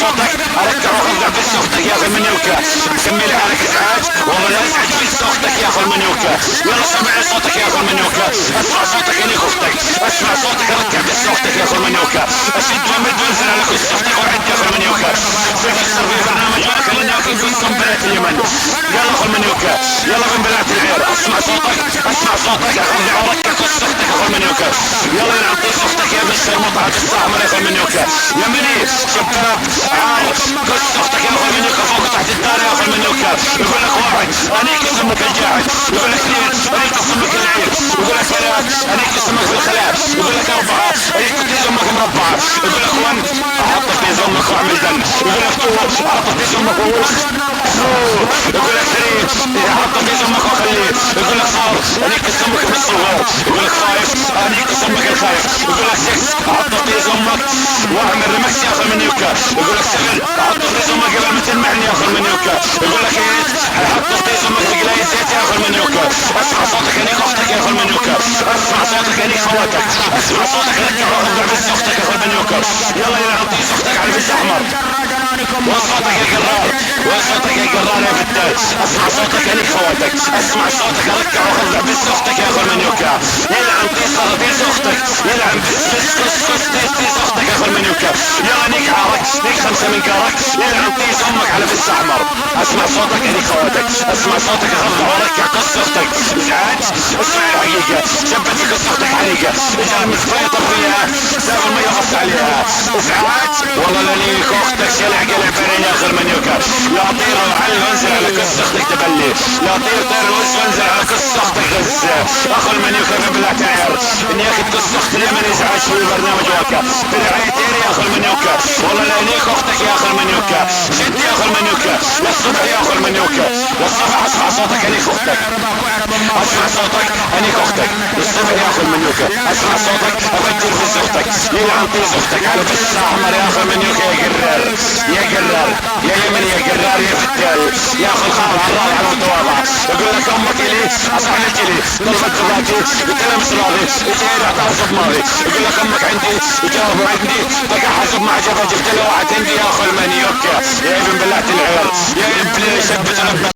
صوتك ارجع واخذ بس اختك يا اخي المنيوكا. سمي لي حالك ازعاج والله لا ازعج بس اختك يا اخي المنيوكا. يلا سمع صوتك يا اخي المنيوكا. اسمع صوتك انيك اختك. اسمع صوتك ارجع بس اختك يا اخي المنيوكا. اشد ومد وانزل على كل اختك وعد يا اخي المنيوكا. سيفسر في برنامج معك المنيوكا في قنبلة اليمن. يلا اخي المنيوكا يلا من بلاد العير. اسمع صوتك اسمع صوتك ارجع ورجع كل اختك يا اخي المنيوكا. يلا نعطي اختك يا بس المطعم الصاحب يا اخي المنيوكا. يمني شباب عارف كل اختك يا اخي المنيوكا فوق تحت الدار يا اخي المنيوكا. يقول لك واحد انيك اسمك الجاهد. يقول لك اثنين انيك اسمك العير. يقول لك ثلاث انيك اسمك في الخلاء. يقول لك اربعه انيك اسمك مربعه. يقول لك وان احطك في زمك واعمل دم. يقول لك تو احطك في زمك ووش. يقول لك ثري احطك في زمك وخليه. يقول لك صار انيك اسمك بالصغار. يقول لك خايف انيك اسمك الخايف. يقول لك 6 احطك في زمك واعمل ريمكس يا اخي المنيوكا. يقول لك 7 احطك في زمك قبل ما تنمعني يا اخي المنيوكا. يقول لك 8 حطك في زمك في قلاية زيت يا اخي المنيوكا. اسمع صوتك انيك اختك يا اخي المنيوكا. اسمع صوتك انيك خواتك. اسمع صوتك رجع واخذ بس اختك يا اخي المنيوكا. يلا يا عطي اختك على بس احمر. وصوتك يا قرار وصوتك يا قرار يا فتاش. اسمع صوتك انيك خواتك. اسمع صوتك رجع واخذ بس اختك يا اخي المنيوكا. يلعن قصر بس اختك. يلعن بس تيس اختك يا اخي المنيوكا. يلا نيك عارك نيك 5 من كارك. يلعن قيس امك على بس احمر. اسمع صوتك انيك خواتك. اسمع صوتك رجع ورجع قص اختك. ازعاج اسمع الحقيقة شبت في قص اختك حريقة. اجل مخفيطة فيها ساوي ما يغص عليها. ازعاج والله لنيك اختك شلع قلع بين يا اخي المنيوكا. يا طير وعلي وانزل على قص اختك تبلي. يا طير طير وانزل على قص اختك غز اخو المنيوكا ببلع تعير. اني اخذ قص اخت اليمن ازعاج في برنامج واكا برعاية يا اخي المنيوكا. والله لنيك اختك يا اخي المنيوكا. شد يا اخي المنيوكا للصبح يا اخي المنيوكا. للصبح اسمع صوتك انيك اختك. اسمع صوتك انيك اختك للصبح يا اخي المنيوكا. اسمع صوتك افجر في اختك. يلعن طيز اختك على بس احمر يا اخي المنيوكا. يا قرار يا قرار يا يمن يا قرار يا فتال يا اخي الخال عرار على المتواضع. يقول لك امك الي اصحى لك الي طلبت قضاتي قلت لها مش راضي اجي اعطاها صدماري. يقول لك امك عندي يجاوب عندي بقى حسب ما عجبها جبت له واحد عندي يا اخي المنيوكا. يا ابن بلعت العير يا ابن شبت